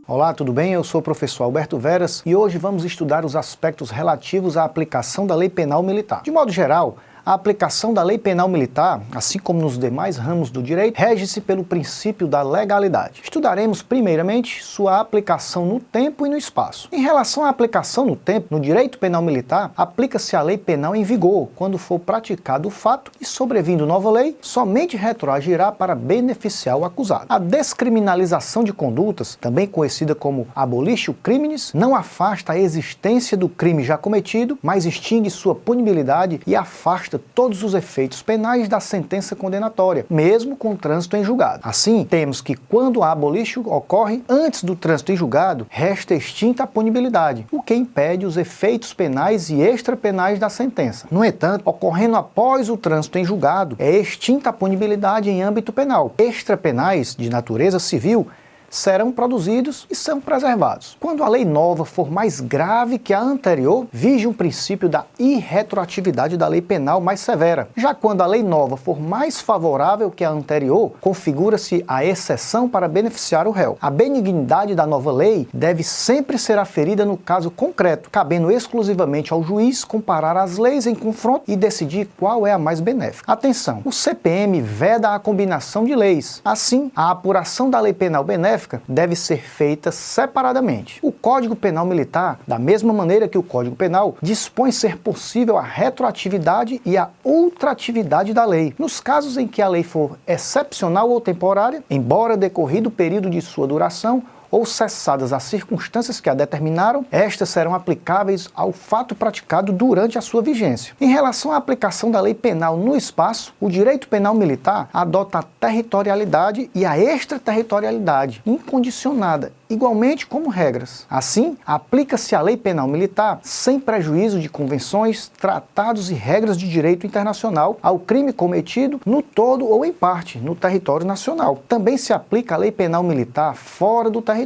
Olá, tudo bem? Eu sou o professor Alberto Veras e hoje vamos estudar os aspectos relativos à aplicação da Lei Penal Militar. De modo geral, a aplicação da Lei Penal Militar, assim como nos demais ramos do direito, rege-se pelo princípio da legalidade. Estudaremos primeiramente sua aplicação no tempo e no espaço. Em relação à aplicação no tempo, no direito penal militar, aplica-se a lei penal em vigor quando for praticado o fato e, sobrevindo nova lei, somente retroagirá para beneficiar o acusado. A descriminalização de condutas, também conhecida como abolitio criminis, não afasta a existência do crime já cometido, mas extingue sua punibilidade e afasta todos os efeitos penais da sentença condenatória, mesmo com o trânsito em julgado. Assim, temos que quando a abolitio ocorre antes do trânsito em julgado, resta extinta a punibilidade, o que impede os efeitos penais e extrapenais da sentença. No entanto, ocorrendo após o trânsito em julgado, é extinta a punibilidade em âmbito penal. Extrapenais, de natureza civil, serão produzidos e são preservados. Quando a lei nova for mais grave que a anterior, vige um princípio da irretroatividade da lei penal mais severa. Já quando a lei nova for mais favorável que a anterior, configura-se a exceção para beneficiar o réu. A benignidade da nova lei deve sempre ser aferida no caso concreto, cabendo exclusivamente ao juiz comparar as leis em confronto e decidir qual é a mais benéfica. Atenção, o CPM veda a combinação de leis. Assim, a apuração da lei penal benéfica deve ser feita separadamente. O Código Penal Militar, da mesma maneira que o Código Penal, dispõe ser possível a retroatividade e a ultratividade da lei. Nos casos em que a lei for excepcional ou temporária, embora decorrido o período de sua duração, ou cessadas as circunstâncias que a determinaram, estas serão aplicáveis ao fato praticado durante a sua vigência. Em relação à aplicação da lei penal no espaço, o direito penal militar adota a territorialidade e a extraterritorialidade incondicionada, igualmente como regras. Assim, aplica-se a lei penal militar sem prejuízo de convenções, tratados e regras de direito internacional ao crime cometido no todo ou em parte no território nacional. Também se aplica a lei penal militar fora do território,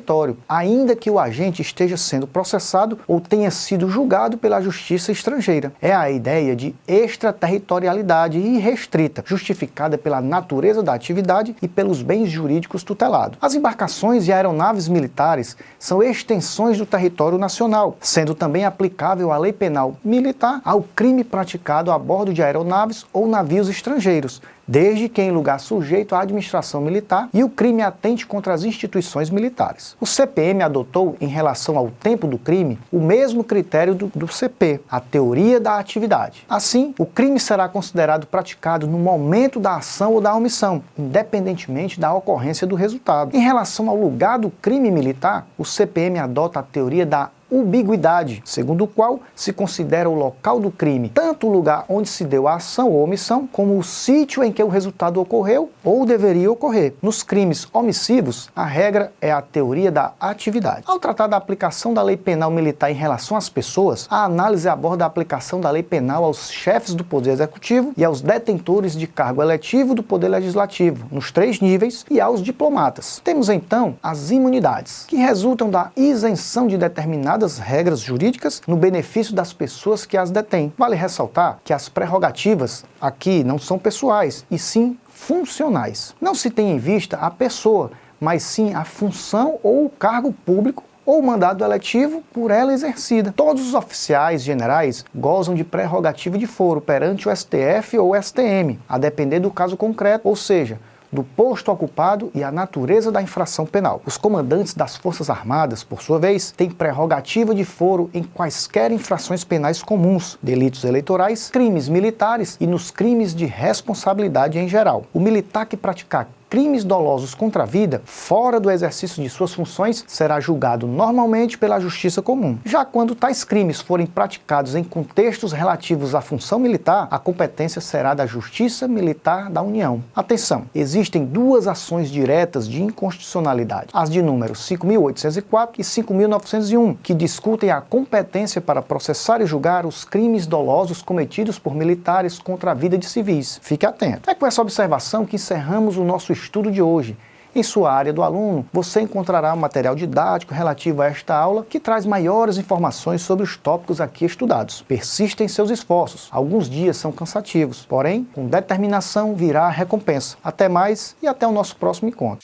ainda que o agente esteja sendo processado ou tenha sido julgado pela justiça estrangeira. É a ideia de extraterritorialidade irrestrita, justificada pela natureza da atividade e pelos bens jurídicos tutelados. As embarcações e aeronaves militares são extensões do território nacional, sendo também aplicável a lei penal militar ao crime praticado a bordo de aeronaves ou navios estrangeiros, desde que em lugar sujeito à administração militar e o crime atente contra as instituições militares. O CPM adotou, em relação ao tempo do crime, o mesmo critério do CP, a teoria da atividade. Assim, o crime será considerado praticado no momento da ação ou da omissão, independentemente da ocorrência do resultado. Em relação ao lugar do crime militar, o CPM adota a teoria da ubiguidade, segundo o qual se considera o local do crime tanto o lugar onde se deu a ação ou omissão, como o sítio em que o resultado ocorreu ou deveria ocorrer. Nos crimes omissivos, a regra é a teoria da atividade. Ao tratar da aplicação da lei penal militar em relação às pessoas, a análise aborda a aplicação da lei penal aos chefes do Poder Executivo e aos detentores de cargo eletivo do Poder Legislativo, nos 3 níveis, e aos diplomatas. Temos então as imunidades, que resultam da isenção de determinadas regras jurídicas no benefício das pessoas que as detêm. Vale ressaltar que as prerrogativas aqui não são pessoais, e sim funcionais. Não se tem em vista a pessoa, mas sim a função ou o cargo público ou mandado eletivo por ela exercida. Todos os oficiais generais gozam de prerrogativa de foro perante o STF ou STM, a depender do caso concreto, ou seja, do posto ocupado e a natureza da infração penal. Os comandantes das Forças Armadas, por sua vez, têm prerrogativa de foro em quaisquer infrações penais comuns, delitos eleitorais, crimes militares e nos crimes de responsabilidade em geral. O militar que praticar crimes dolosos contra a vida, fora do exercício de suas funções, será julgado normalmente pela justiça comum. Já quando tais crimes forem praticados em contextos relativos à função militar, a competência será da Justiça Militar da União. Atenção, existem 2 ações diretas de inconstitucionalidade, as de números 5.804 e 5.901, que discutem a competência para processar e julgar os crimes dolosos cometidos por militares contra a vida de civis. Fique atento. É com essa observação que encerramos o nosso estudo de hoje. Em sua área do aluno, você encontrará um material didático relativo a esta aula que traz maiores informações sobre os tópicos aqui estudados. Persista em seus esforços. Alguns dias são cansativos, porém, com determinação virá a recompensa. Até mais e até o nosso próximo encontro.